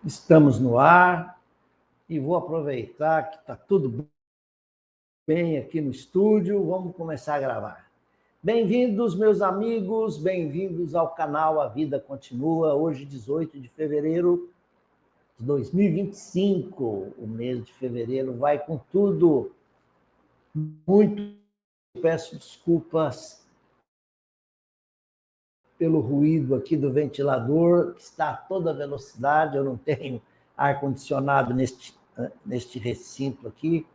Estamos no ar e vou aproveitar que está tudo bem aqui no estúdio. Vamos começar a gravar. Bem-vindos, meus amigos, bem-vindos ao canal A Vida Continua. Hoje, 18 de fevereiro de 2025. O mês de fevereiro vai com tudo. Muito peço desculpas pelo ruído aqui do ventilador, que está a toda velocidade. Eu não tenho ar-condicionado neste recinto aqui,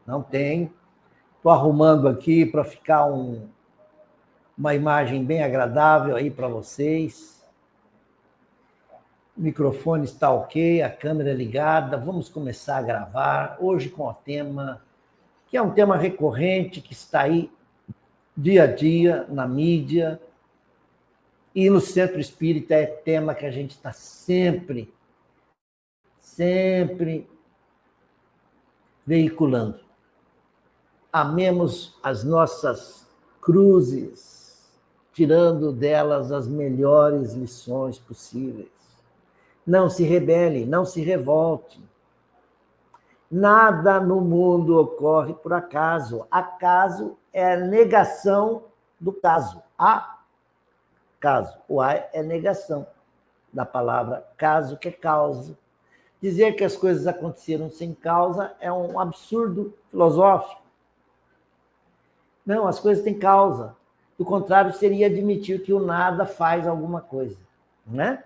não tem. Estou arrumando aqui para ficar uma imagem bem agradável aí para vocês. O microfone está ok, a câmera ligada. Vamos começar a gravar hoje com o tema, que é um tema recorrente, que está aí dia a dia na mídia, e no Centro Espírita é tema que a gente está sempre veiculando. Amemos as nossas cruzes, tirando delas as melhores lições possíveis. Não se rebele, não se revolte. Nada no mundo ocorre por acaso. Acaso é a negação do caso. Caso. O A é negação da palavra caso, que é causa. Dizer que as coisas aconteceram sem causa é um absurdo filosófico. Não, as coisas têm causa. Do contrário, seria admitir que o nada faz alguma coisa, né?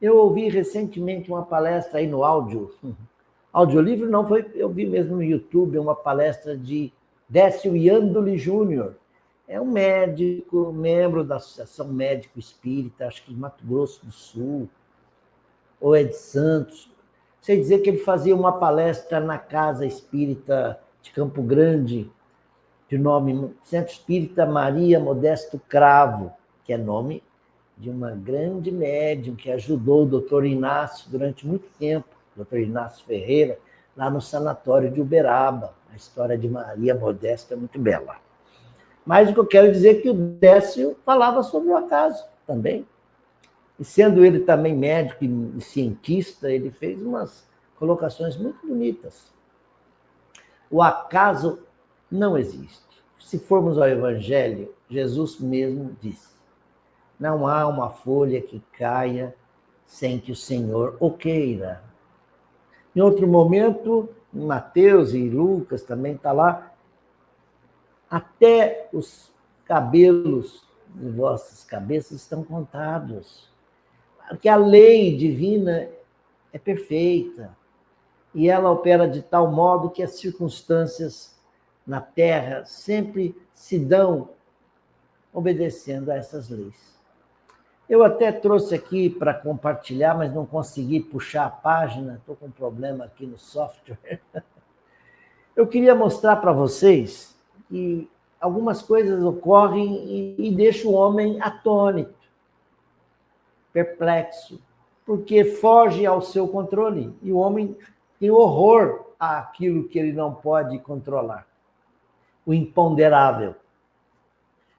Eu ouvi recentemente uma palestra aí no audiolivro não foi, eu vi mesmo no YouTube, uma palestra de Décio Iandoli Júnior. É um médico, membro da Associação Médico Espírita, acho que de Mato Grosso do Sul, ou é de Santos. Sei dizer que ele fazia uma palestra na Casa Espírita de Campo Grande, de nome Centro Espírita Maria Modesto Cravo, que é nome de uma grande médium que ajudou o doutor Inácio durante muito tempo, doutor Inácio Ferreira, lá no sanatório de Uberaba. A história de Maria Modesto é muito bela. Mas o que eu quero dizer é que o Décio falava sobre o acaso também. E sendo ele também médico e cientista, ele fez umas colocações muito bonitas. O acaso não existe. Se formos ao Evangelho, Jesus mesmo disse: não há uma folha que caia sem que o Senhor o queira. Em outro momento, em Mateus e Lucas também está lá, até os cabelos de vossas cabeças estão contados. Porque a lei divina é perfeita e ela opera de tal modo que as circunstâncias na Terra sempre se dão obedecendo a essas leis. Eu até trouxe aqui para compartilhar, mas não consegui puxar a página, estou com um problema aqui no software. Eu queria mostrar para vocês que algumas coisas ocorrem e deixam o homem atônito, perplexo, porque foge ao seu controle. E o homem tem horror àquilo que ele não pode controlar, o imponderável.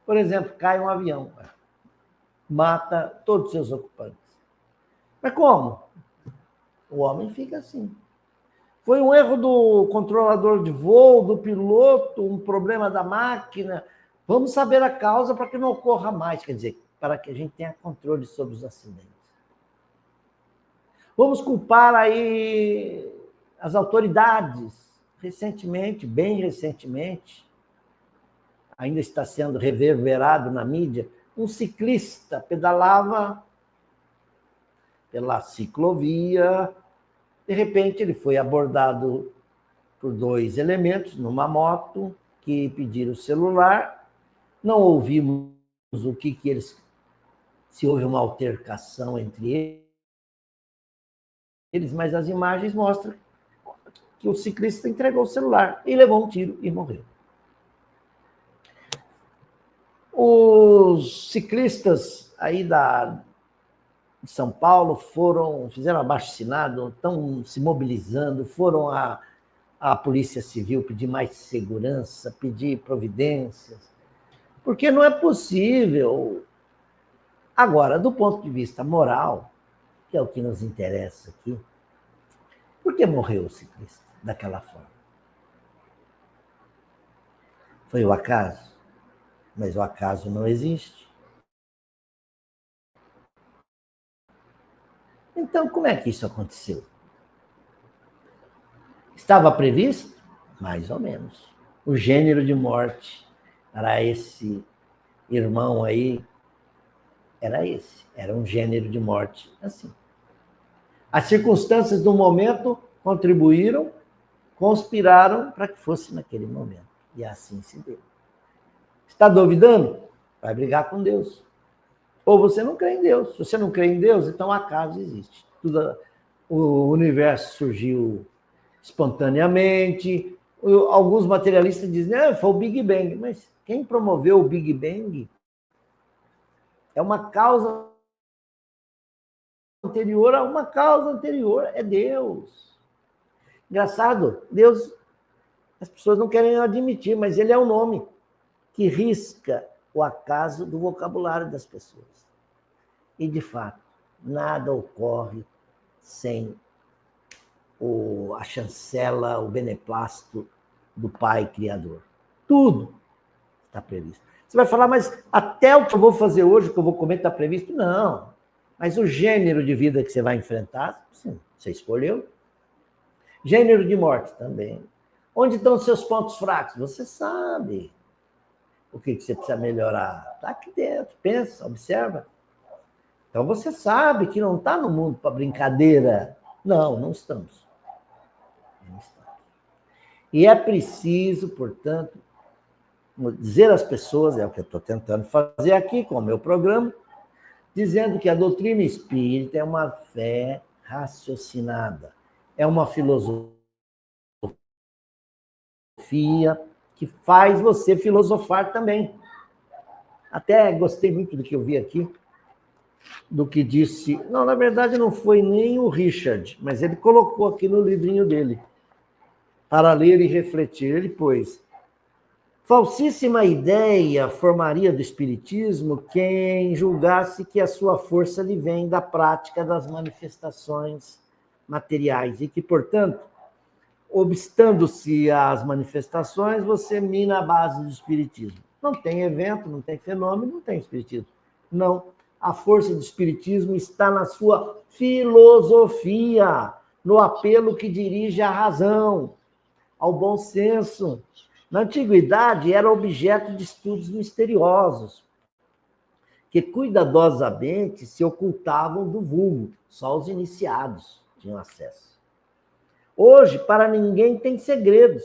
Por exemplo, cai um avião, mata todos os seus ocupantes. Mas como? O homem fica assim. Foi um erro do controlador de voo, do piloto, um problema da máquina. Vamos saber a causa para que não ocorra mais, quer dizer, para que a gente tenha controle sobre os acidentes. Vamos culpar aí as autoridades. Recentemente, bem recentemente, ainda está sendo reverberado na mídia, um ciclista pedalava pela ciclovia. De repente, ele foi abordado por dois elementos numa moto que pediram o celular. Não ouvimos o que eles... se houve uma altercação entre eles, mas as imagens mostram que o ciclista entregou o celular e levou um tiro e morreu. Os ciclistas aí de São Paulo fizeram abaixo-assinado, estão se mobilizando, foram à Polícia Civil pedir mais segurança, pedir providências, porque não é possível. Agora, do ponto de vista moral, que é o que nos interessa aqui, Por que morreu-se Cristo daquela forma? Foi o acaso? Mas o acaso não existe. Então, como é que isso aconteceu? Estava previsto? Mais ou menos. O gênero de morte para esse irmão aí era esse. Era um gênero de morte assim. As circunstâncias do momento contribuíram, conspiraram para que fosse naquele momento. E assim se deu. Está duvidando? Vai brigar com Deus. Ou você não crê em Deus. Se você não crê em Deus, então o acaso existe. O universo surgiu espontaneamente. Alguns materialistas dizem, foi o Big Bang. Mas quem promoveu o Big Bang é uma causa anterior a uma causa anterior. É Deus. Engraçado, Deus, as pessoas não querem admitir, mas ele é um nome que risca o acaso do vocabulário das pessoas. E, de fato, nada ocorre sem a chancela, o beneplácito do Pai Criador. Tudo está previsto. Você vai falar, mas até o que eu vou fazer hoje, o que eu vou comer, está previsto? Não. Mas o gênero de vida que você vai enfrentar, sim, você escolheu. Gênero de morte também. Onde estão os seus pontos fracos? Você sabe. O que você precisa melhorar? Está aqui dentro. Pensa, observa. Então você sabe que não está no mundo para brincadeira. Não, não estamos. Não estamos. E é preciso, portanto, dizer às pessoas, é o que eu estou tentando fazer aqui com o meu programa, dizendo que a doutrina espírita é uma fé raciocinada, é uma filosofia que faz você filosofar também. Até gostei muito do que eu vi aqui, do que disse... Não, na verdade, não foi nem o Richard, mas ele colocou aqui no livrinho dele, para ler e refletir. Ele pôs: falsíssima ideia formaria do espiritismo quem julgasse que a sua força lhe vem da prática das manifestações materiais e que, portanto, obstando-se às manifestações, você mina a base do espiritismo. Não tem evento, não tem fenômeno, não tem espiritismo. Não. A força do espiritismo está na sua filosofia, no apelo que dirige à razão, ao bom senso. Na antiguidade, era objeto de estudos misteriosos, que cuidadosamente se ocultavam do vulgo. Só os iniciados tinham acesso. Hoje, para ninguém tem segredos.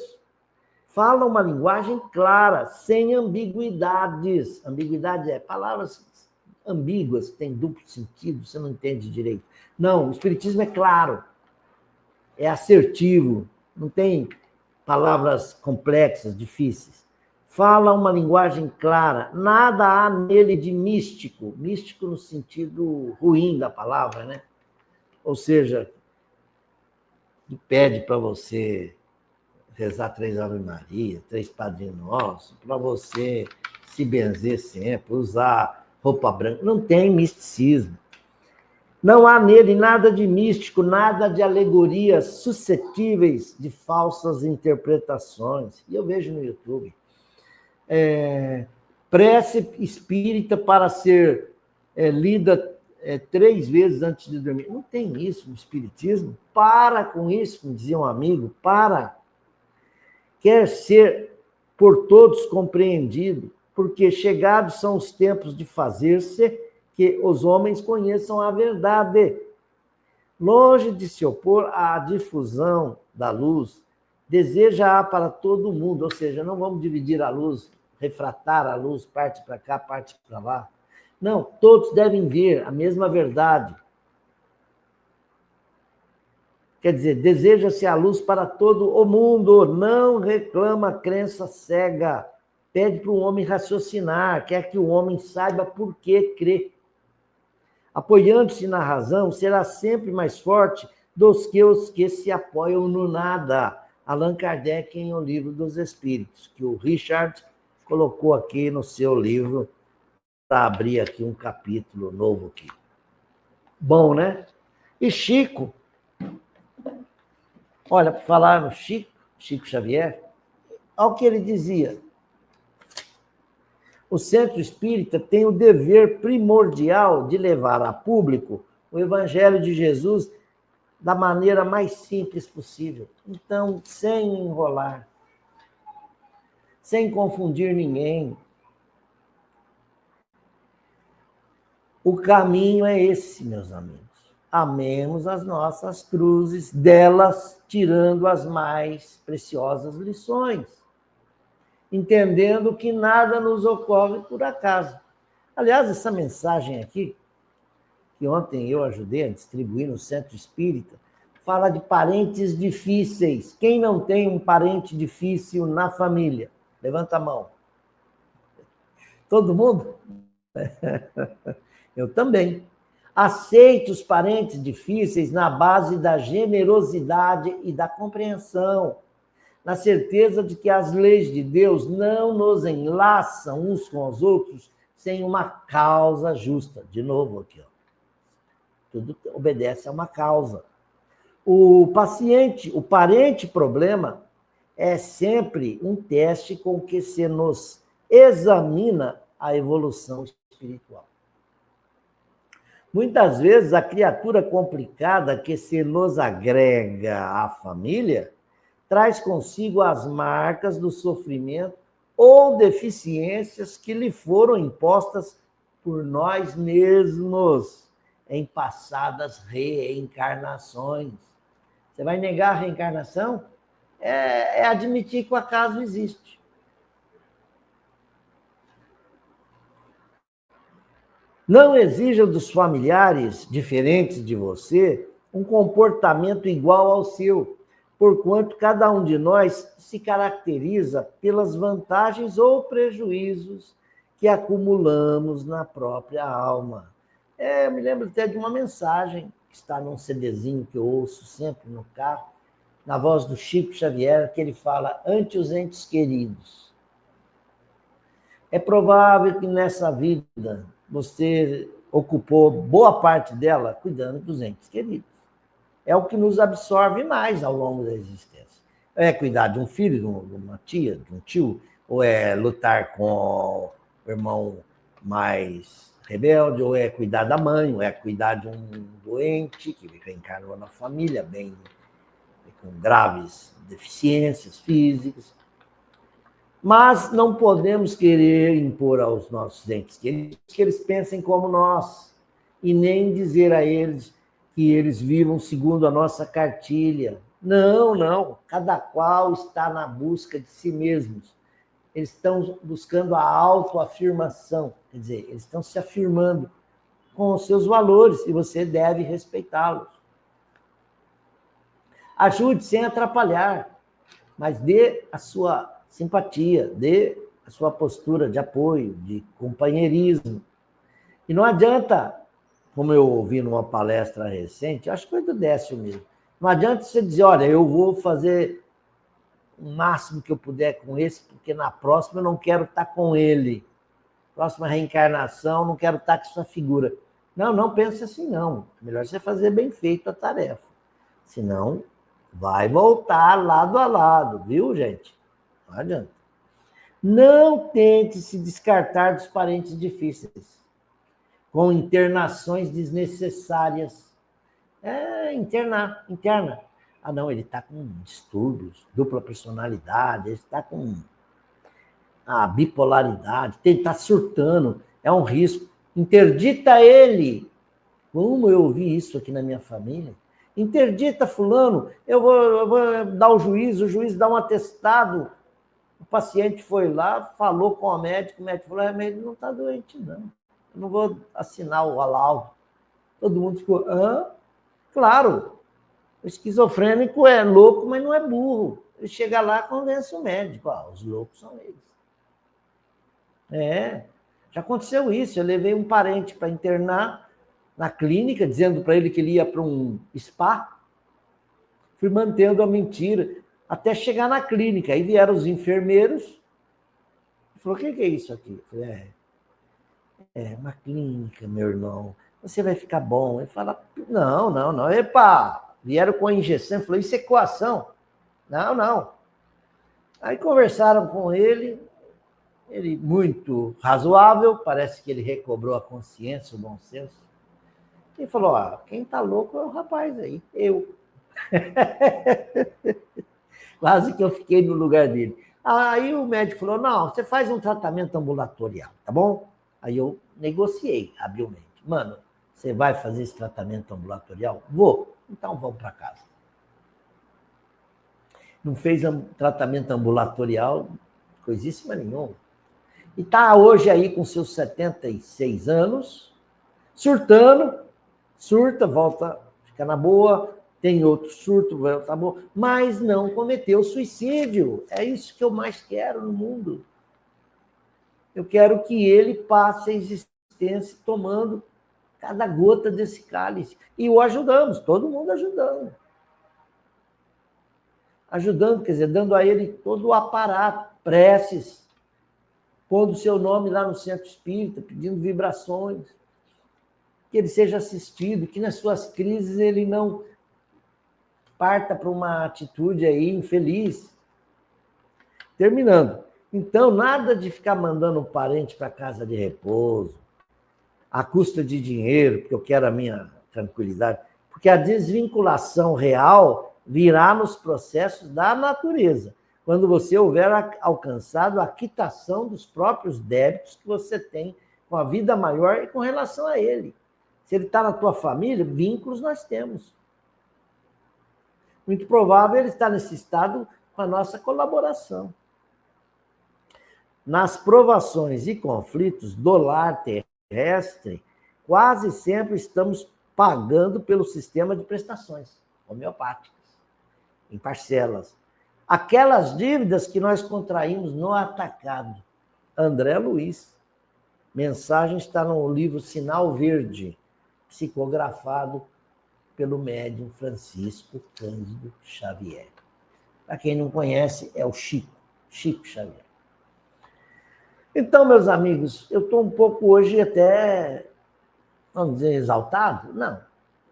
Fala uma linguagem clara, sem ambiguidades. Ambiguidade é palavras ambíguas, tem duplo sentido, você não entende direito. Não, o espiritismo é claro, é assertivo, não tem palavras complexas, difíceis. Fala uma linguagem clara, nada há nele de místico, místico no sentido ruim da palavra, né? Ou seja, que pede para você rezar 3 Ave Maria, 3 Padre Nosso, para você se benzer sempre, usar roupa branca. Não tem misticismo. Não há nele nada de místico, nada de alegorias suscetíveis de falsas interpretações. E eu vejo no YouTube. Prece espírita para ser lida 3 vezes antes de dormir. Não tem isso no espiritismo. Para com isso, me dizia um amigo, para. Quer ser por todos compreendido, porque chegados são os tempos de fazer-se que os homens conheçam a verdade. Longe de se opor à difusão da luz, deseja-a para todo mundo, ou seja, não vamos dividir a luz, refratar a luz, parte para cá, parte para lá. Não, todos devem ver a mesma verdade. Quer dizer, deseja-se a luz para todo o mundo, não reclama crença cega, pede para o homem raciocinar, quer que o homem saiba por que crê. Apoiando-se na razão, será sempre mais forte dos que os que se apoiam no nada. Allan Kardec, em O Livro dos Espíritos, que o Richard colocou aqui no seu livro, para abrir aqui um capítulo novo aqui. Bom, né? E Chico Olha, para falar no Chico Xavier, ao que ele dizia, o centro espírita tem o dever primordial de levar a público o Evangelho de Jesus da maneira mais simples possível. Então, sem enrolar, sem confundir ninguém. O caminho é esse, meus amigos. Amemos as nossas cruzes, delas tirando as mais preciosas lições, entendendo que nada nos ocorre por acaso. Aliás, essa mensagem aqui, que ontem eu ajudei a distribuir no Centro Espírita, fala de parentes difíceis. Quem não tem um parente difícil na família? Levanta a mão. Todo mundo? Eu também. Aceite os parentes difíceis na base da generosidade e da compreensão, na certeza de que as leis de Deus não nos enlaçam uns com os outros sem uma causa justa. De novo aqui, ó. Tudo obedece a uma causa. O paciente, o parente problema é sempre um teste com que se nos examina a evolução espiritual. Muitas vezes a criatura complicada que se nos agrega à família traz consigo as marcas do sofrimento ou deficiências que lhe foram impostas por nós mesmos em passadas reencarnações. Você vai negar a reencarnação? É admitir que o acaso existe. Não exija dos familiares diferentes de você um comportamento igual ao seu, porquanto cada um de nós se caracteriza pelas vantagens ou prejuízos que acumulamos na própria alma. Eu me lembro até de uma mensagem que está num CDzinho que eu ouço sempre no carro, na voz do Chico Xavier, que ele fala: ante os entes queridos. É provável que nessa vida você ocupou boa parte dela cuidando dos entes queridos. É o que nos absorve mais ao longo da existência. É cuidar de um filho, de uma tia, de um tio, ou é lutar com o irmão mais rebelde, ou é cuidar da mãe, ou é cuidar de um doente que reencarnou na família, bem com graves deficiências físicas. Mas não podemos querer impor aos nossos entes queridos que eles pensem como nós, e nem dizer a eles que eles vivam segundo a nossa cartilha. Não, não. Cada qual está na busca de si mesmos. Eles estão buscando a autoafirmação, quer dizer, eles estão se afirmando com os seus valores e você deve respeitá-los. Ajude sem atrapalhar, mas dê a sua simpatia, dê a sua postura de apoio, de companheirismo. E não adianta, como eu ouvi numa palestra recente, acho que foi do Décio mesmo, não adianta você dizer, olha, eu vou fazer o máximo que eu puder com esse, porque na próxima eu não quero estar com ele. Próxima reencarnação, não quero estar com essa figura. Não, não pense assim, não. É melhor você fazer bem feito a tarefa. Senão, vai voltar lado a lado, viu, gente? Não adianta. Não tente se descartar dos parentes difíceis, com internações desnecessárias. Interna. Ah, não, ele está com distúrbios, dupla personalidade, ele está com bipolaridade, ele está surtando, é um risco. Interdita ele. Como eu ouvi isso aqui na minha família? Interdita fulano, eu vou dar o juiz dá um atestado. O paciente foi lá, falou com o médico falou, ele não está doente, não. Eu não vou assinar o laudo. Todo mundo ficou, claro, o esquizofrênico é louco, mas não é burro. Ele chega lá e convence o médico. Os loucos são eles. Já aconteceu isso. Eu levei um parente para internar na clínica, dizendo para ele que ele ia para um spa. Fui mantendo a mentira até chegar na clínica. Aí vieram os enfermeiros e falou, o que é isso aqui? Eu falei, é uma clínica, meu irmão. Você vai ficar bom. Ele fala, não. Epa, Vieram com a injeção, falou, isso é coação. Não, não. Aí conversaram com ele muito razoável, parece que ele recobrou a consciência, o bom senso, e falou, quem tá louco é o rapaz aí, eu. Quase que eu fiquei no lugar dele. Aí o médico falou, não, você faz um tratamento ambulatorial, tá bom? Aí eu negociei habilmente. Mano, você vai fazer esse tratamento ambulatorial? Vou. Então vamos para casa. Não fez tratamento ambulatorial, coisíssima nenhuma. E está hoje aí com seus 76 anos, surtando, surta, volta, fica na boa, tem outro surto, volta na boa, mas não cometeu suicídio. É isso que eu mais quero no mundo. Eu quero que ele passe a existência tomando cada gota desse cálice. E o ajudamos, todo mundo ajudando. Ajudando, quer dizer, dando a ele todo o aparato, preces, pondo o seu nome lá no centro espírita, pedindo vibrações, que ele seja assistido, que nas suas crises ele não parta para uma atitude aí infeliz. Terminando. Então, nada de ficar mandando um parente para casa de repouso, à custa de dinheiro, porque eu quero a minha tranquilidade, porque a desvinculação real virá nos processos da natureza, quando você houver alcançado a quitação dos próprios débitos que você tem com a vida maior e com relação a ele. Se ele está na tua família, vínculos nós temos. Muito provável ele está nesse estado com a nossa colaboração. Nas provações e conflitos do lar terrestre, quase sempre estamos pagando pelo sistema de prestações homeopáticas, em parcelas. Aquelas dívidas que nós contraímos no atacado. André Luiz. Mensagem está no livro Sinal Verde, psicografado pelo médium Francisco Cândido Xavier. Para quem não conhece, é o Chico Xavier. Então, meus amigos, eu estou um pouco hoje até, vamos dizer, exaltado? Não,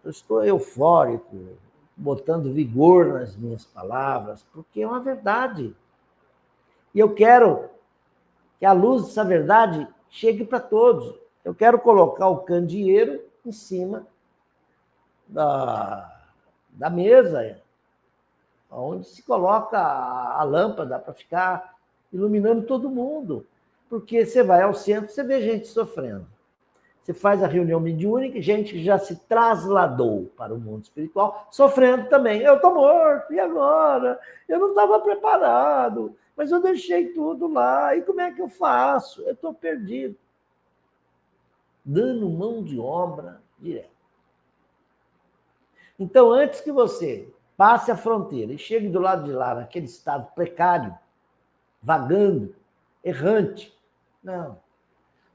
eu estou eufórico, botando vigor nas minhas palavras, porque é uma verdade. E eu quero que a luz dessa verdade chegue para todos. Eu quero colocar o candeeiro em cima da mesa, onde se coloca a lâmpada para ficar iluminando todo mundo. Porque você vai ao centro, você vê gente sofrendo. Você faz a reunião mediúnica, gente que já se trasladou para o mundo espiritual, sofrendo também. Eu estou morto, e agora? Eu não estava preparado, mas eu deixei tudo lá, e como é que eu faço? Eu estou perdido. Dando mão de obra direta. Então, antes que você passe a fronteira e chegue do lado de lá, naquele estado precário, vagando, errante, não.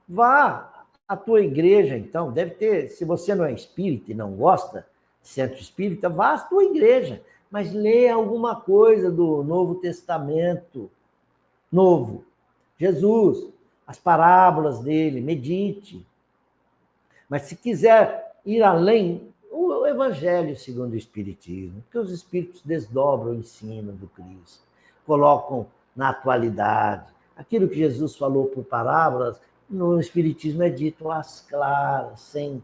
Vá à tua igreja, então, deve ter, se você não é espírita e não gosta de centro espírita, vá à tua igreja, mas leia alguma coisa do Novo Testamento, novo, Jesus, as parábolas dele, medite. Mas se quiser ir além, o Evangelho segundo o Espiritismo, porque os Espíritos desdobram o ensino do Cristo, colocam na atualidade. Aquilo que Jesus falou por parábolas, no Espiritismo é dito às claras, sem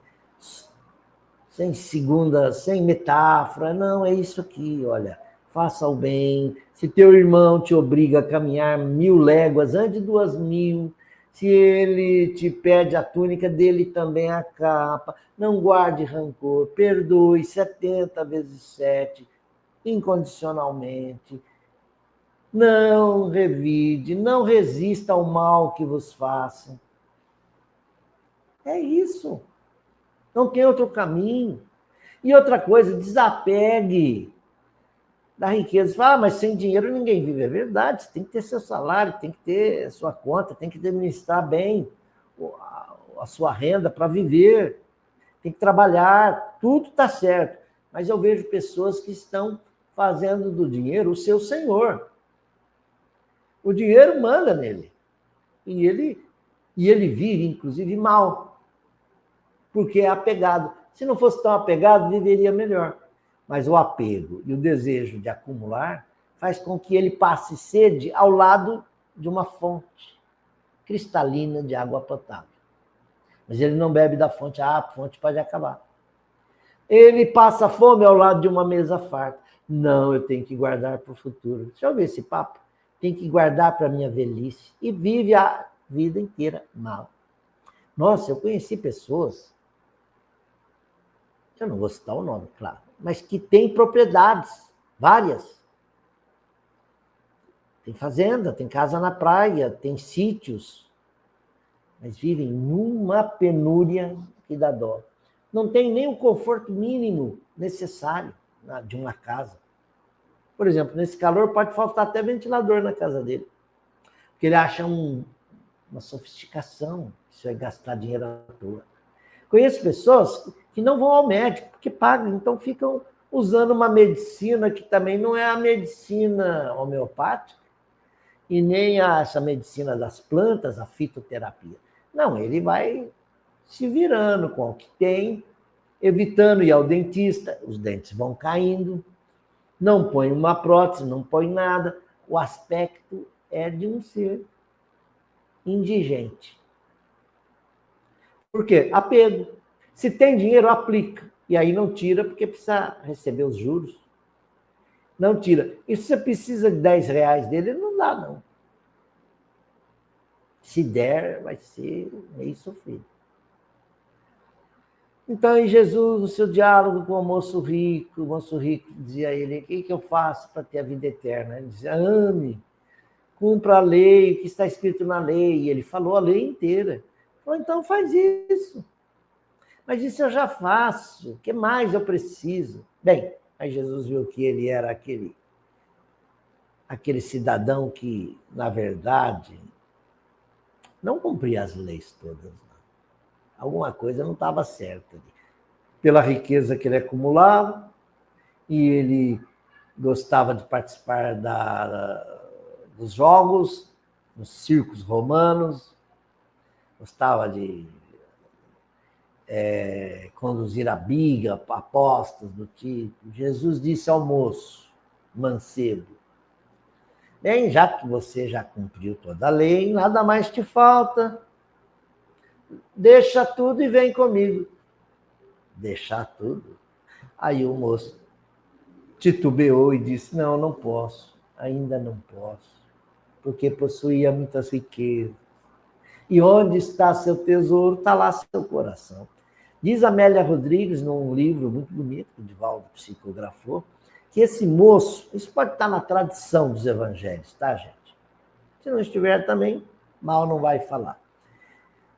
segunda, sem metáfora. Não, é isso aqui, olha, faça o bem. Se teu irmão te obriga a caminhar 1000 léguas, ande 2000. Se ele te pede a túnica, dele também a capa. Não guarde rancor, perdoe 70 vezes 7, incondicionalmente. Não revide, não resista ao mal que vos façam. É isso. Não tem outro caminho. E outra coisa, desapegue da riqueza. Fala, mas sem dinheiro ninguém vive. É verdade, você tem que ter seu salário, tem que ter sua conta, tem que administrar bem a sua renda para viver. Tem que trabalhar, tudo está certo. Mas eu vejo pessoas que estão fazendo do dinheiro o seu senhor. O dinheiro manda nele. E ele vive, inclusive, mal. Porque é apegado. Se não fosse tão apegado, viveria melhor. Mas o apego e o desejo de acumular faz com que ele passe sede ao lado de uma fonte cristalina de água potável. Mas ele não bebe da fonte, a fonte pode acabar. Ele passa fome ao lado de uma mesa farta. Não, eu tenho que guardar para o futuro. Deixa eu ver esse papo. Tem que guardar para a minha velhice. E vive a vida inteira mal. Nossa, eu conheci pessoas, eu não vou citar o nome, claro, mas que têm propriedades, várias. Tem fazenda, tem casa na praia, tem sítios, mas vivem numa penúria que dá dó. Não tem nem o conforto mínimo necessário de uma casa. Por exemplo, nesse calor pode faltar até ventilador na casa dele, porque ele acha uma sofisticação, isso é gastar dinheiro à toa. Conheço pessoas que não vão ao médico, porque pagam, então ficam usando uma medicina que também não é a medicina homeopática, e nem essa medicina das plantas, a fitoterapia. Não, ele vai se virando com o que tem, evitando ir ao dentista, os dentes vão caindo, não põe uma prótese, não põe nada. O aspecto é de um ser indigente. Por quê? Apego. Se tem dinheiro, aplica. E aí não tira, porque precisa receber os juros. Não tira. E se você precisa de 10 reais dele, não dá, não. Se der, vai ser meio sofrido. Então, em Jesus, no seu diálogo com o moço rico dizia a ele: o que eu faço para ter a vida eterna? Ele dizia: ame, cumpra a lei, o que está escrito na lei. E ele falou a lei inteira. Ele falou: então faz isso. Mas isso eu já faço, o que mais eu preciso? Bem, aí Jesus viu que ele era aquele cidadão que, na verdade, não cumpria as leis todas. Não. Alguma coisa não estava certa ali. Pela riqueza que ele acumulava, e ele gostava de participar dos jogos, nos circos romanos, gostava de conduzir a biga, apostas do tipo. Jesus disse ao moço, mancebo: bem, já que você já cumpriu toda a lei, nada mais te falta, deixa tudo e vem comigo. Deixar tudo? Aí o moço titubeou e disse: não, não posso, ainda não posso, porque possuía muitas riquezas. E onde está seu tesouro, está lá seu coração. Diz Amélia Rodrigues, num livro muito bonito, que o Divaldo psicografou, que esse moço, isso pode estar na tradição dos evangelhos, tá, gente? Se não estiver também, mal não vai falar.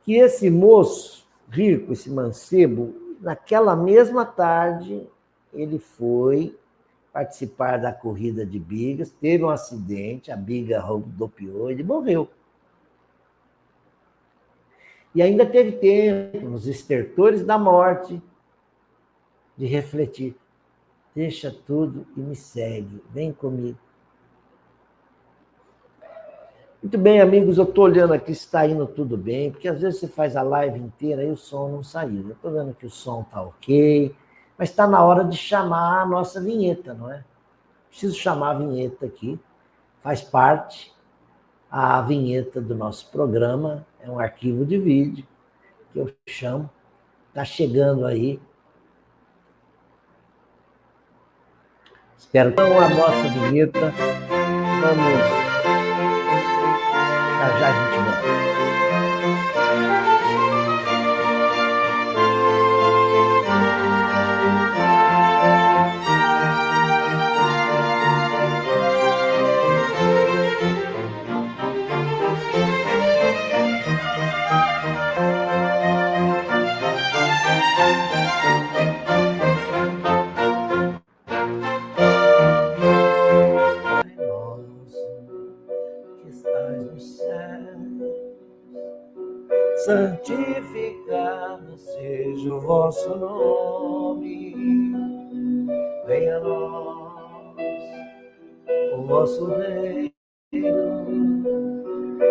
Que esse moço rico, esse mancebo, naquela mesma tarde, ele foi participar da corrida de bigas, teve um acidente, a biga rodopiou, ele morreu. E ainda teve tempo, nos estertores da morte, de refletir. Deixa tudo e me segue, vem comigo. Muito bem, amigos, eu estou olhando aqui se está indo tudo bem, porque às vezes você faz a live inteira e o som não saiu. Eu estou vendo que o som está ok, mas está na hora de chamar a nossa vinheta, não é? Preciso chamar a vinheta aqui, faz parte a vinheta do nosso programa, é um arquivo de vídeo que eu chamo, está chegando aí. Espero que não a nossa vinheta. Vamos. Já já a gente volta. Santificado seja o vosso nome, venha a nós o vosso reino,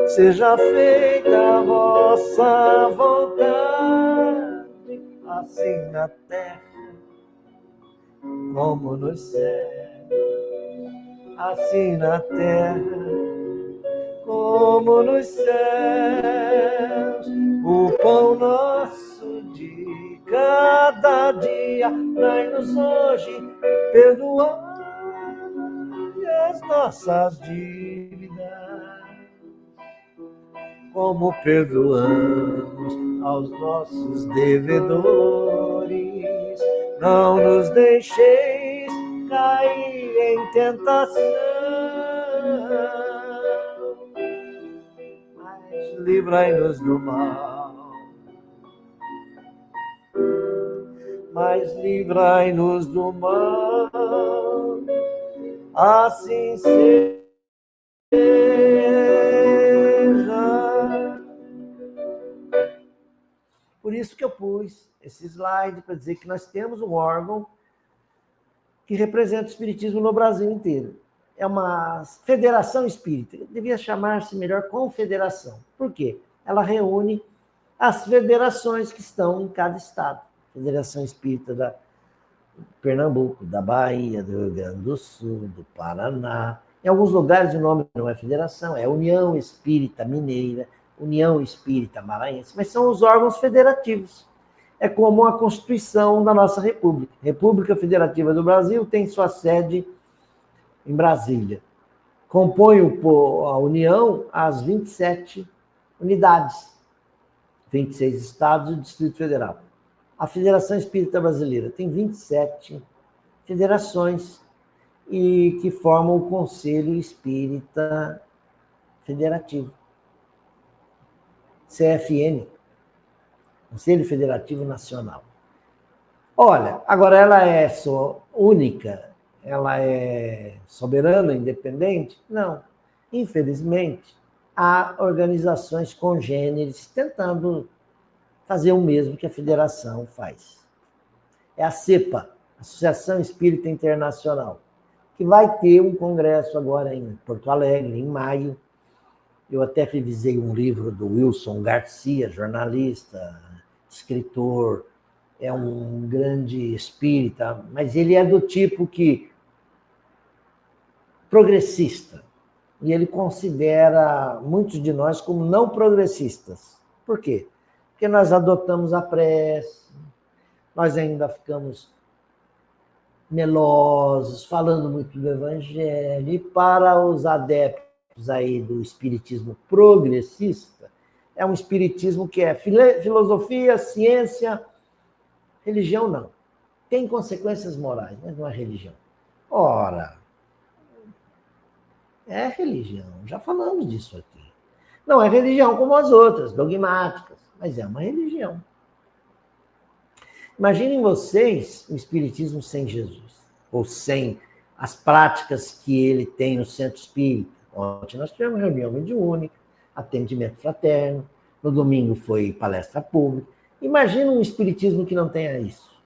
seja feita a vossa vontade, assim na terra como nos céus, assim na terra, como nos céus. O pão nosso de cada dia, dai-nos hoje, perdoai as nossas dívidas, como perdoamos aos nossos devedores. Não nos deixeis cair em tentação, mas livrai-nos do mal. Mas livrai-nos do mal, assim seja. Por isso que eu pus esse slide, para dizer que nós temos um órgão que representa o espiritismo no Brasil inteiro. É uma federação espírita. Devia chamar-se melhor confederação. Por quê? Ela reúne as federações que estão em cada estado. Federação Espírita da Pernambuco, da Bahia, do Rio Grande do Sul, do Paraná. Em alguns lugares o nome não é federação, é União Espírita Mineira, União Espírita Maranhense, mas são os órgãos federativos. É como a Constituição da nossa República. República Federativa do Brasil tem sua sede em Brasília. Compõe a União as 27 unidades, 26 estados e o Distrito Federal. A Federação Espírita Brasileira tem 27 federações e que formam o Conselho Espírita Federativo. CFN, Conselho Federativo Nacional. Olha, agora ela é só única, ela é soberana, independente? Não. Infelizmente, há organizações congêneres tentando fazer o mesmo que a federação faz. É a CEPA, Associação Espírita Internacional, que vai ter um congresso agora em Porto Alegre, em maio. Eu até revisei um livro do Wilson Garcia, jornalista, escritor, é um grande espírita, mas ele é do tipo que progressista, e ele considera muitos de nós como não progressistas. Por quê? Porque nós adotamos a prece, nós ainda ficamos melosos, falando muito do evangelho, e para os adeptos aí do espiritismo progressista, é um espiritismo que é filosofia, ciência, religião não. Tem consequências morais, mas não é religião. Ora, é religião, já falamos disso aqui. Não é religião como as outras, dogmáticas, mas é uma religião. Imaginem vocês o espiritismo sem Jesus, ou sem as práticas que ele tem no centro espírita. Ontem nós tivemos reunião mediúnica, atendimento fraterno, no domingo foi palestra pública. Imagina um espiritismo que não tenha isso.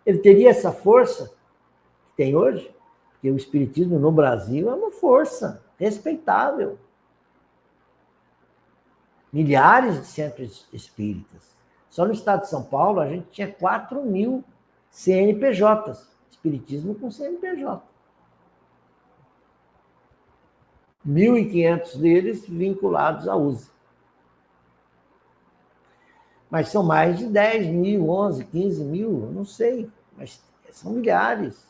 Ele teria essa força que tem hoje? Porque o espiritismo no Brasil é uma força respeitável. Milhares de centros espíritas. Só no estado de São Paulo, a gente tinha 4.000 CNPJs. Espiritismo com CNPJ. 1.500 deles vinculados à USE. Mas são mais de 10 mil, 11, 15 mil, não sei. Mas são milhares.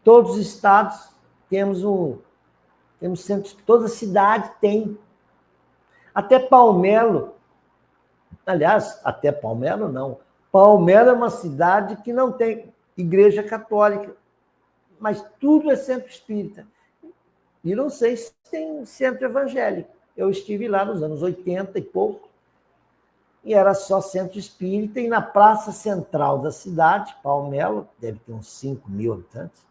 Todos os estados temos centros, toda cidade tem. Até Palmelo, aliás, até Palmelo não. Palmelo é uma cidade que não tem igreja católica, mas tudo é centro espírita. E não sei se tem centro evangélico. Eu estive lá nos anos 80 e pouco, e era só centro espírita, e na praça central da cidade, Palmelo, deve ter uns 5.000 habitantes,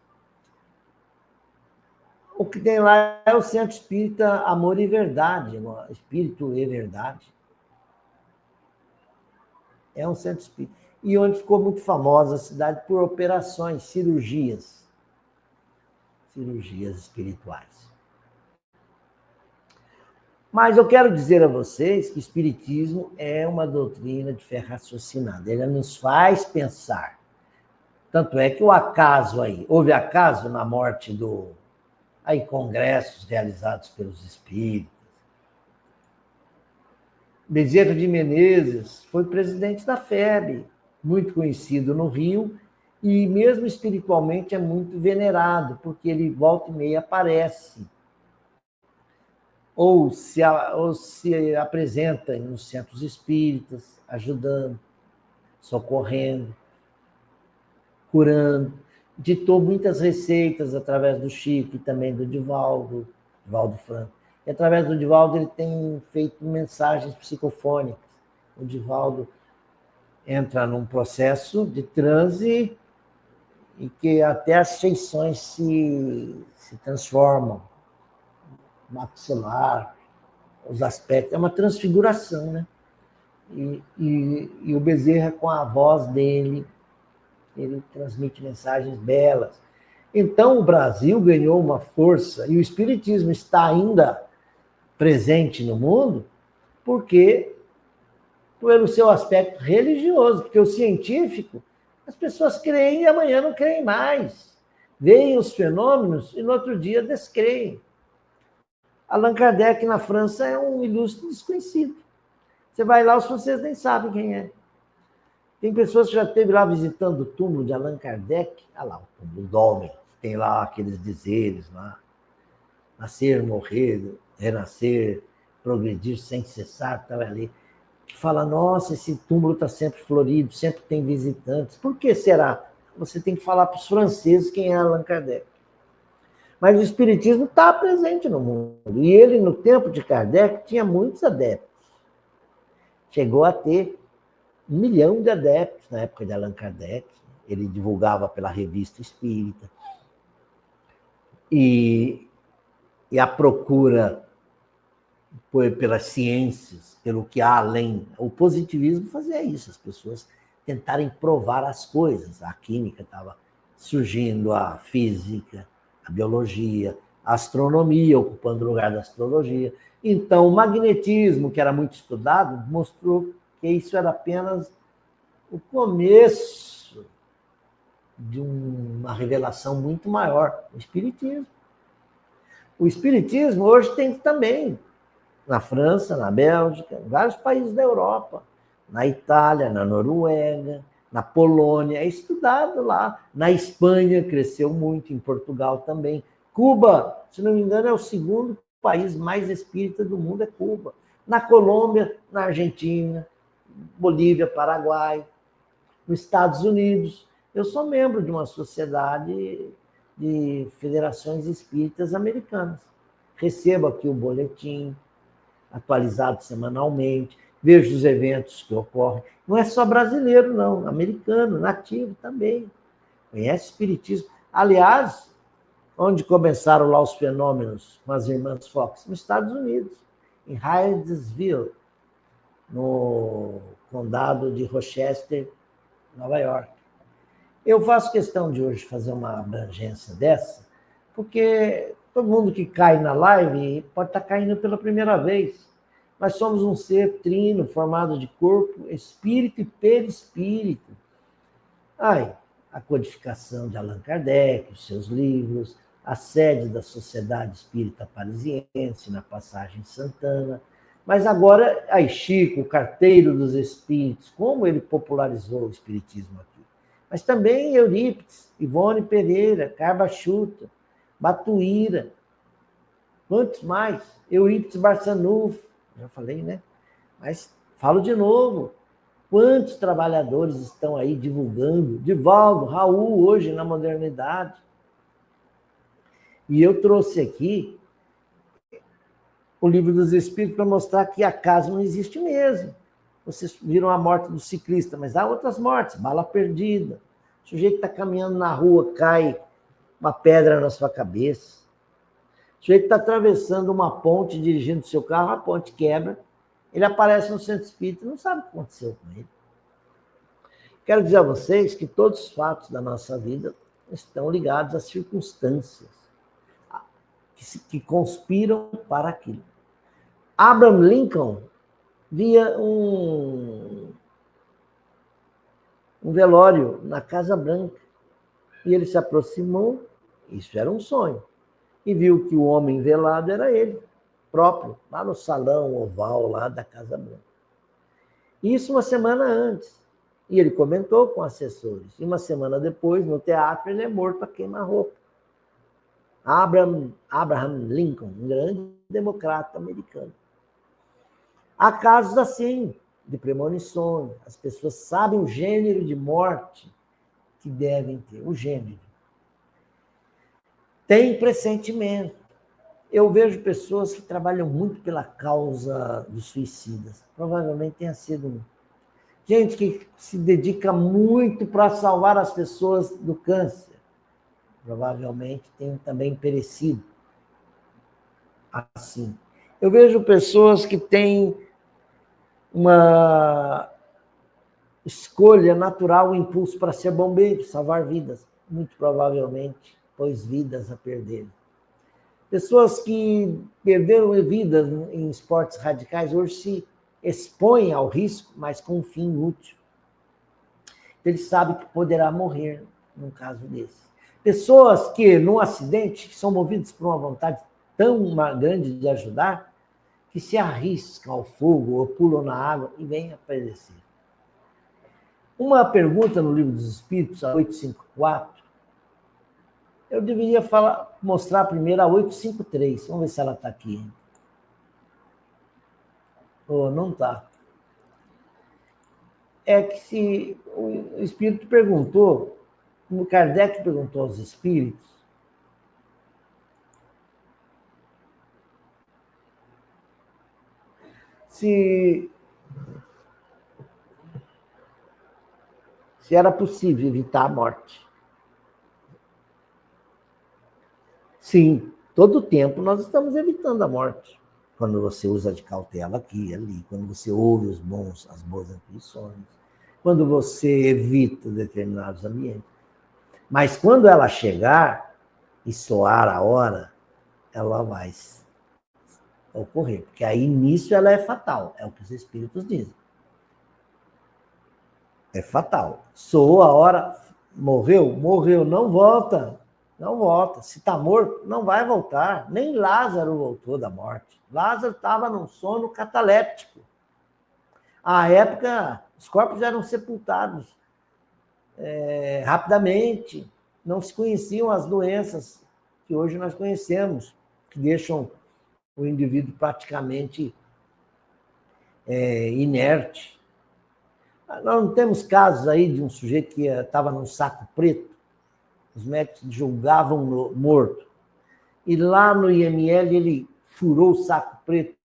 o que tem lá é o Centro Espírita Amor e Verdade, Espírito e Verdade. É um centro espírita. E onde ficou muito famosa a cidade por operações, cirurgias espirituais. Mas eu quero dizer a vocês que o espiritismo é uma doutrina de fé raciocinada. Ele nos faz pensar. Tanto é que o acaso aí, houve acaso na morte aí congressos realizados pelos espíritos. Bezerra de Menezes foi presidente da FEB, muito conhecido no Rio, e mesmo espiritualmente é muito venerado, porque ele volta e meia aparece, ou se apresenta nos centros espíritas, ajudando, socorrendo, curando. Ditou muitas receitas através do Chico e também do Divaldo Franco. E através do Divaldo ele tem feito mensagens psicofônicas. O Divaldo entra num processo de transe e que até as feições se transformam. Maxilar, os aspectos, é uma transfiguração, né? E o Bezerra, com a voz dele, ele transmite mensagens belas. Então, o Brasil ganhou uma força, e o Espiritismo está ainda presente no mundo, porque pelo seu aspecto religioso, porque o científico, as pessoas creem e amanhã não creem mais. Veem os fenômenos e no outro dia descreem. Allan Kardec, na França, é um ilustre desconhecido. Você vai lá, os franceses nem sabem quem é. Tem pessoas que já esteve lá visitando o túmulo de Allan Kardec. Olha lá, o túmulo do homem. Tem lá aqueles dizeres lá. Nascer, morrer, renascer, progredir sem cessar, estava ali. Que fala, nossa, esse túmulo está sempre florido, sempre tem visitantes. Por que será? Você tem que falar para os franceses quem é Allan Kardec. Mas o espiritismo está presente no mundo. E ele, no tempo de Kardec, tinha muitos adeptos. Chegou a ter 1 milhão de adeptos na época de Allan Kardec. Ele divulgava pela Revista Espírita. E a procura pelas ciências, pelo que há além. O positivismo fazia isso, as pessoas tentarem provar as coisas. A química estava surgindo, a física, a biologia, a astronomia ocupando o lugar da astrologia. Então, o magnetismo, que era muito estudado, mostrou que isso era apenas o começo de uma revelação muito maior, o espiritismo. O espiritismo hoje tem também na França, na Bélgica, em vários países da Europa, na Itália, na Noruega, na Polônia, é estudado lá. Na Espanha cresceu muito, em Portugal também. Cuba, se não me engano, é o segundo país mais espírita do mundo, é Cuba. Na Colômbia, na Argentina, Bolívia, Paraguai, nos Estados Unidos. Eu sou membro de uma sociedade de federações espíritas americanas. Recebo aqui o boletim, atualizado semanalmente, vejo os eventos que ocorrem. Não é só brasileiro, não, americano, nativo também. Conhece o espiritismo. Aliás, onde começaram lá os fenômenos com as irmãs Fox? Nos Estados Unidos, em Hydesville, no condado de Rochester, Nova York. Eu faço questão de hoje fazer uma abrangência dessa, porque todo mundo que cai na live pode estar caindo pela primeira vez. Nós somos um ser trino, formado de corpo, espírito e perispírito. A codificação de Allan Kardec, os seus livros, a sede da Sociedade Espírita Parisiense, na Passagem Santana. Mas agora, Chico, o carteiro dos espíritos, como ele popularizou o espiritismo aqui. Mas também Eurípides, Ivone Pereira, Carbachuta, Batuíra, quantos mais? Eurípides Barçanufo, já falei, né? Mas falo de novo. Quantos trabalhadores estão aí divulgando? Divaldo, Raul, hoje na modernidade. E eu trouxe aqui o Livro dos Espíritos para mostrar que acaso não existe mesmo. Vocês viram a morte do ciclista, mas há outras mortes, bala perdida. O sujeito está caminhando na rua, cai uma pedra na sua cabeça. O sujeito está atravessando uma ponte, dirigindo seu carro, a ponte quebra, ele aparece no centro espírita e não sabe o que aconteceu com ele. Quero dizer a vocês que todos os fatos da nossa vida estão ligados às circunstâncias que conspiram para aquilo. Abraham Lincoln via um velório na Casa Branca. E ele se aproximou, isso era um sonho, e viu que o homem velado era ele próprio, lá no salão oval lá da Casa Branca. Isso uma semana antes. E ele comentou com assessores. E uma semana depois, no teatro, ele é morto a queima-roupa. Abraham Lincoln, um grande democrata americano. Há casos assim, de premonições. As pessoas sabem o gênero de morte que devem ter, o gênero. Tem pressentimento. Eu vejo pessoas que trabalham muito pela causa dos suicidas. Provavelmente tenha sido gente que se dedica muito para salvar as pessoas do câncer. Provavelmente tem também perecido assim. Eu vejo pessoas que têm uma escolha natural, um impulso para ser bombeiro, salvar vidas, muito provavelmente, pois vidas a perder. Pessoas que perderam vidas em esportes radicais hoje se expõem ao risco, mas com um fim útil. Ele sabe que poderá morrer num caso desse. Pessoas que, num acidente, são movidas por uma vontade tão grande de ajudar, que se arriscam ao fogo ou pulam na água e vêm a perecer. Uma pergunta no Livro dos Espíritos, a 854, eu deveria mostrar primeiro a 853. Vamos ver se ela está aqui. Ou não está. É que se o Espírito perguntou, como Kardec perguntou aos Espíritos, se era possível evitar a morte. Sim, todo o tempo nós estamos evitando a morte. Quando você usa de cautela aqui e ali, quando você ouve as boas intuições, quando você evita determinados ambientes. Mas quando ela chegar e soar a hora, ela vai ocorrer. Porque aí, nisso, ela é fatal. É o que os espíritos dizem. É fatal. Soou a hora, morreu, não volta. Não volta. Se está morto, não vai voltar. Nem Lázaro voltou da morte. Lázaro estava num sono cataléptico. À época, os corpos eram sepultados rapidamente. Não se conheciam as doenças que hoje nós conhecemos, que deixam o indivíduo praticamente inerte. Nós não temos casos aí de um sujeito que estava num saco preto, os médicos julgavam morto, e lá no IML ele furou o saco preto.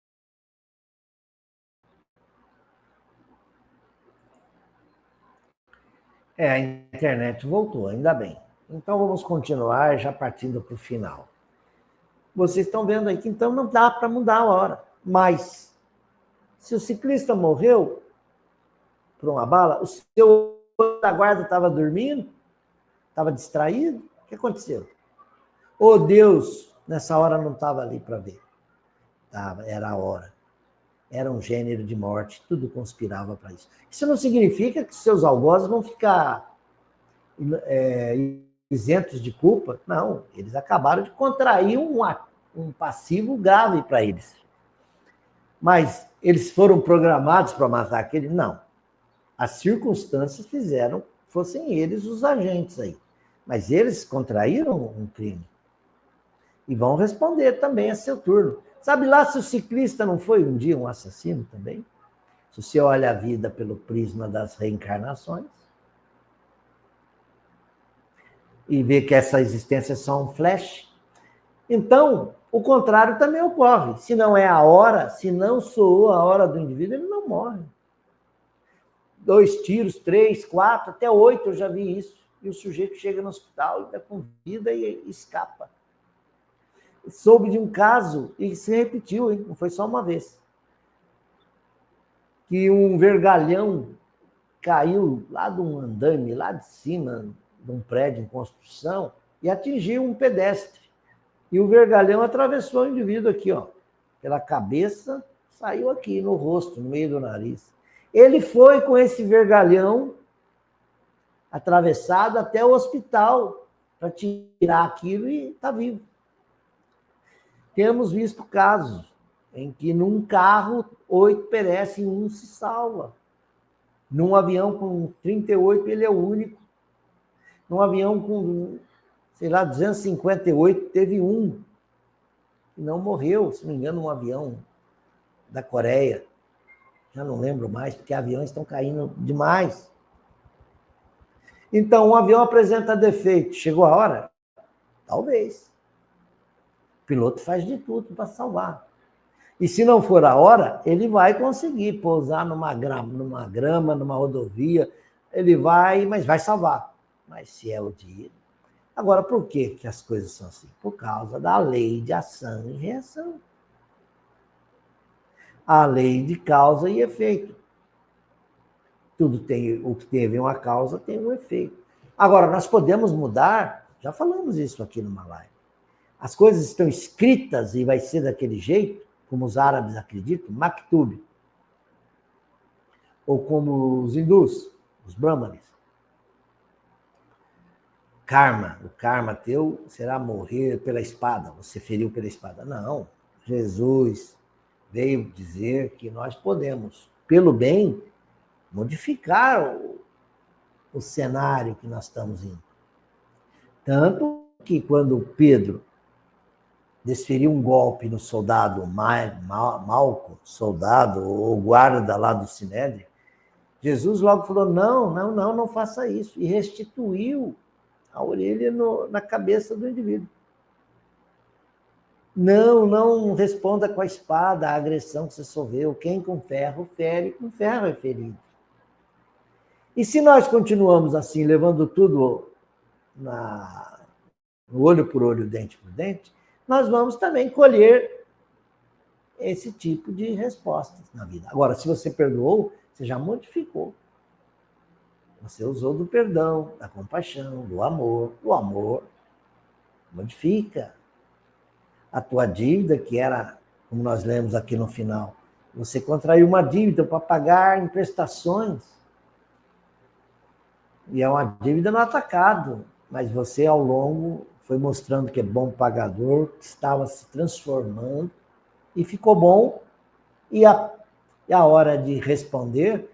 A internet voltou, ainda bem. Então vamos continuar já partindo para o final. Vocês estão vendo aí que então não dá para mudar a hora, mas se o ciclista morreu por uma bala, o seu da guarda estava dormindo, estava distraído, o que aconteceu? Oh, Deus, nessa hora não estava ali para ver. Era a hora. Era um gênero de morte, tudo conspirava para isso. Isso não significa que seus algozes vão ficar isentos de culpa. Não, eles acabaram de contrair um passivo grave para eles. Mas eles foram programados para matar aquele? Não. As circunstâncias fizeram que fossem eles os agentes aí. Mas eles contraíram um crime. E vão responder também a seu turno. Sabe lá se o ciclista não foi um dia um assassino também? Se você olha a vida pelo prisma das reencarnações e vê que essa existência é só um flash, então o contrário também ocorre. Se não é a hora, se não soou a hora do indivíduo, ele não morre. 2 tiros, 3, 4, até 8 eu já vi isso. E o sujeito chega no hospital, ainda com vida e escapa. Soube de um caso, e se repetiu, hein? Não foi só uma vez, que um vergalhão caiu lá de um andaime, lá de cima de um prédio em construção, e atingiu um pedestre. E o vergalhão atravessou o indivíduo aqui, ó, pela cabeça, saiu aqui no rosto, no meio do nariz. Ele foi com esse vergalhão atravessado até o hospital, para tirar aquilo e está vivo. Temos visto casos em que num carro 8 perecem, um se salva. Num avião com 38, ele é o único. Num avião com, sei lá, 258, teve um que não morreu, se não me engano, um avião da Coreia. Já não lembro mais, porque aviões estão caindo demais. Então, um avião apresenta defeito. Chegou a hora? Talvez. O piloto faz de tudo para salvar. E se não for a hora, ele vai conseguir pousar numa grama, numa rodovia. Ele vai, mas vai salvar. Mas se é o dia... Agora, por que as coisas são assim? Por causa da lei de ação e reação. A lei de causa e efeito. Tudo tem, o que teve uma causa tem um efeito. Agora, nós podemos mudar, já falamos isso aqui numa live. As coisas estão escritas e vai ser daquele jeito, como os árabes acreditam, maktub. Ou como os hindus, os brahmanes. Karma, o karma teu será morrer pela espada, você feriu pela espada. Não, Jesus veio dizer que nós podemos, pelo bem, modificar o cenário que nós estamos indo. Tanto que quando Pedro desferiu um golpe no soldado Malco, soldado ou guarda lá do Sinédrio, Jesus logo falou, não faça isso, e restituiu a orelha na cabeça do indivíduo. Não responda com a espada a agressão que você sofreu. Quem com ferro fere, com ferro é ferido. E se nós continuamos assim, levando tudo no olho por olho, dente por dente, nós vamos também colher esse tipo de respostas na vida. Agora, se você perdoou, você já modificou. Você usou do perdão, da compaixão, do amor. O amor modifica. A tua dívida, que era, como nós lemos aqui no final, você contraiu uma dívida para pagar em prestações. E é uma dívida no atacado. Mas você, ao longo, foi mostrando que é bom pagador, que estava se transformando, e ficou bom. E a hora de responder,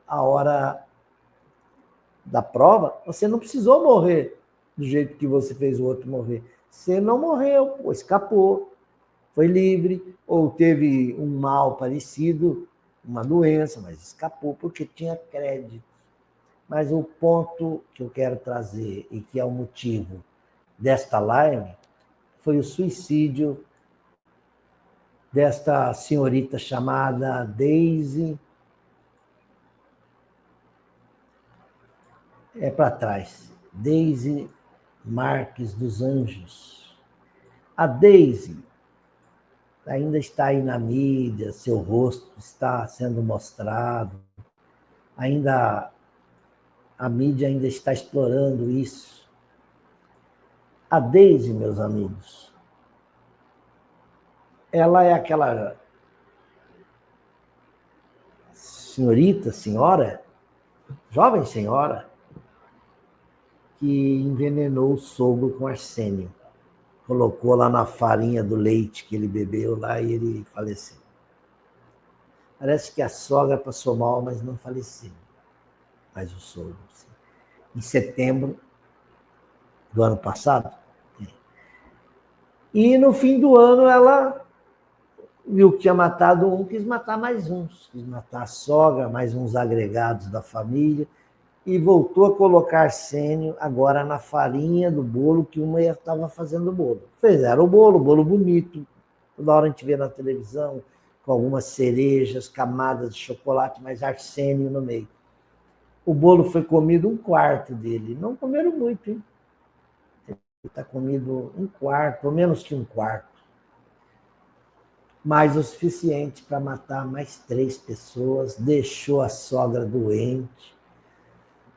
a hora da prova, você não precisou morrer do jeito que você fez o outro morrer. Você não morreu, ou escapou, foi livre, ou teve um mal parecido, uma doença, mas escapou porque tinha crédito. Mas o ponto que eu quero trazer, e que é o motivo desta live, foi o suicídio desta senhorita chamada Daisy. É para trás. Daisy Marques dos Anjos. A Daisy ainda está aí na mídia, seu rosto está sendo mostrado, ainda a mídia ainda está explorando isso. A Daisy, meus amigos, ela é aquela senhora, jovem senhora, que envenenou o sogro com arsênio. Colocou lá na farinha do leite que ele bebeu lá e ele faleceu. Parece que a sogra passou mal, mas não faleceu. Mas o sogro, sim. Em setembro do ano passado. E no fim do ano ela viu que tinha matado um, quis matar mais uns. Quis matar a sogra, mais uns agregados da família. E voltou a colocar arsênio agora na farinha do bolo que uma estava fazendo o bolo. Fizeram o bolo bonito. Toda hora a gente vê na televisão, com algumas cerejas, camadas de chocolate, mas arsênio no meio. O bolo foi comido um quarto dele. Não comeram muito, hein? Ele está comido um quarto, ou menos que um quarto. Mais o suficiente para matar mais 3 pessoas. Deixou a sogra doente.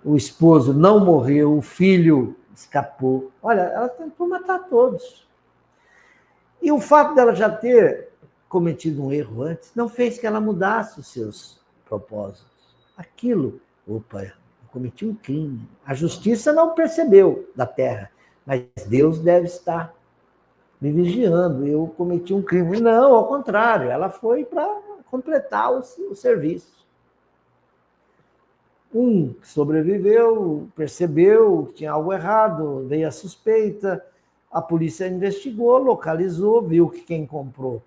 O esposo não morreu, o filho escapou. Olha, ela tentou matar todos. E o fato dela já ter cometido um erro antes não fez que ela mudasse os seus propósitos. Aquilo, eu cometi um crime. A justiça não percebeu da terra, Mas Deus deve estar me vigiando. Eu cometi um crime. Não, ao contrário, ela foi para completar o serviço. Um que sobreviveu, percebeu que tinha algo errado, veio a suspeita, a polícia investigou, localizou, viu que quem comprou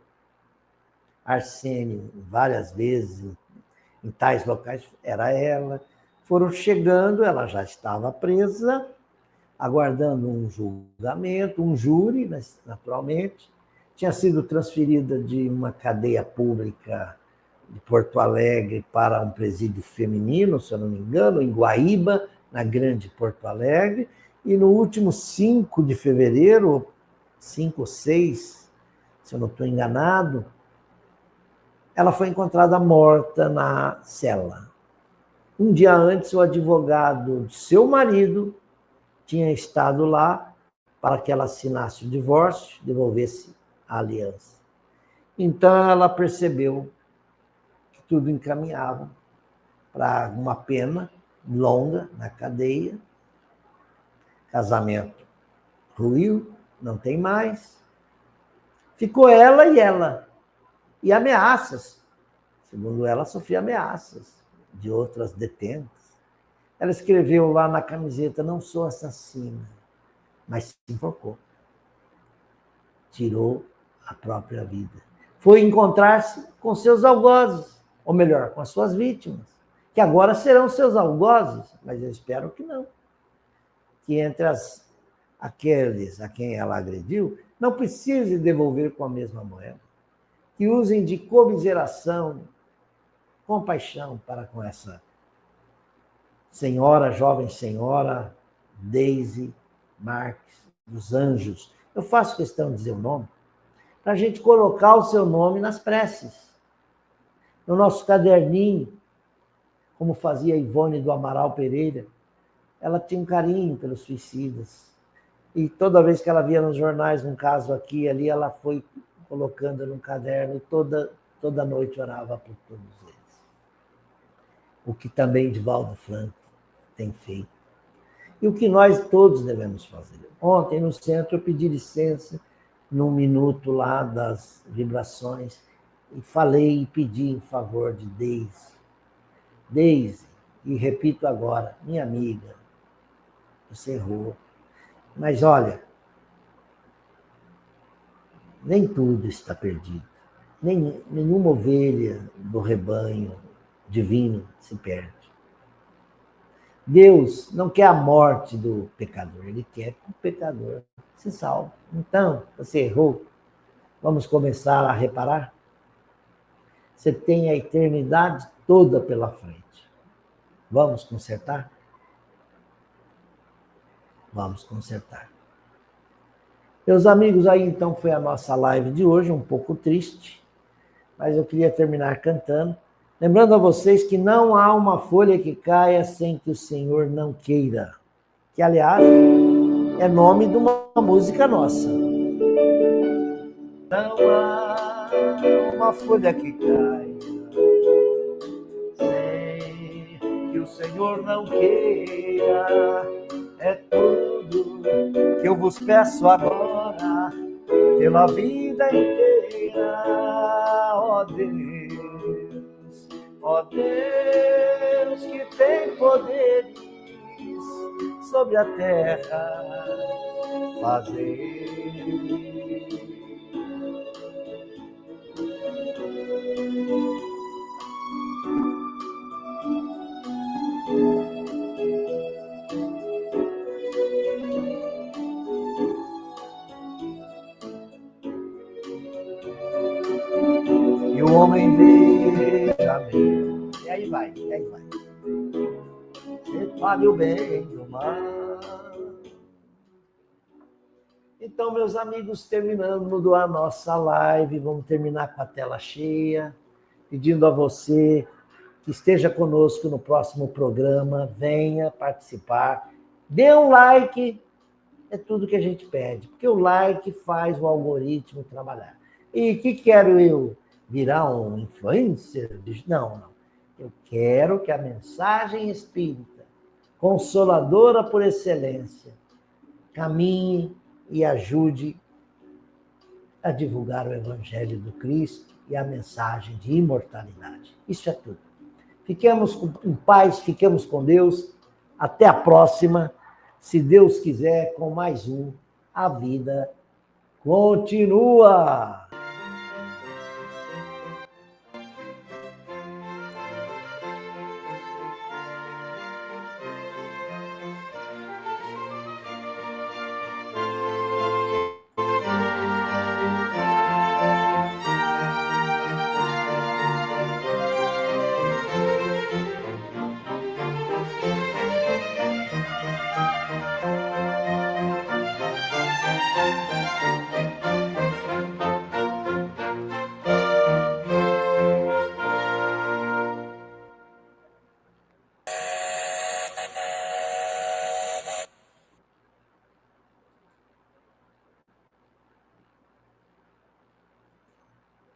arsênio várias vezes em tais locais era ela. Foram chegando, ela já estava presa, aguardando um julgamento, um júri, naturalmente. Tinha sido transferida de uma cadeia pública de Porto Alegre para um presídio feminino, se eu não me engano, em Guaíba, na Grande Porto Alegre, e no último 5 de fevereiro, 5 ou 6, se eu não estou enganado, ela foi encontrada morta na cela. Um dia antes, o advogado de seu marido tinha estado lá para que ela assinasse o divórcio, devolvesse a aliança. Então, ela percebeu que tudo encaminhava para uma pena longa na cadeia, casamento ruiu, não tem mais. Ficou ela, e ameaças. Segundo ela, sofria ameaças de outras detentas. Ela escreveu lá na camiseta: não sou assassina, mas se enforcou. Tirou a própria vida. Foi encontrar-se com seus algozes, ou melhor, com as suas vítimas, que agora serão seus algozes, mas eu espero que não. Que entre aqueles a quem ela agrediu, não precise devolver com a mesma moeda. Que usem de comiseração, compaixão para com essa senhora, jovem senhora, Daisy Marques dos Anjos. Eu faço questão de dizer o nome, para a gente colocar o seu nome nas preces. No nosso caderninho, como fazia a Ivone do Amaral Pereira, ela tinha um carinho pelos suicidas. E toda vez que ela via nos jornais um caso aqui e ali, ela foi colocando num caderno e toda noite orava por todos eles. O que também Divaldo Franco tem feito. E o que nós todos devemos fazer. Ontem, no centro, eu pedi licença num minuto lá das vibrações e falei e pedi em favor de Daisy. Daisy, e repito agora, minha amiga, você errou. Mas olha, nem tudo está perdido. Nenhuma ovelha do rebanho divino se perde. Deus não quer a morte do pecador, ele quer que o pecador se salve. Então, você errou, vamos começar a reparar? Você tem a eternidade toda pela frente. Vamos consertar? Vamos consertar. Meus amigos, aí então foi a nossa live de hoje, um pouco triste, mas eu queria terminar cantando. Lembrando a vocês que não há uma folha que caia sem que o Senhor não queira. Que, aliás, é nome de uma música nossa. Não há uma folha que caia sem que o Senhor não queira. É tudo que eu vos peço agora, pela vida inteira, ó Deus. Ó Deus, que tem poderes sobre a terra, fazer. E o homem veja bem. E aí vai. Separe o bem do mal. Então, meus amigos, terminando a nossa live, vamos terminar com a tela cheia, pedindo a você que esteja conosco no próximo programa, venha participar, dê um like, é tudo que a gente pede, porque o like faz o algoritmo trabalhar. E o que quero eu? Virar um influencer? Não. Eu quero que a mensagem espírita, consoladora por excelência, caminhe e ajude a divulgar o Evangelho do Cristo e a mensagem de imortalidade. Isso é tudo. Fiquemos em paz, fiquemos com Deus. Até a próxima, se Deus quiser, com mais um. A vida continua.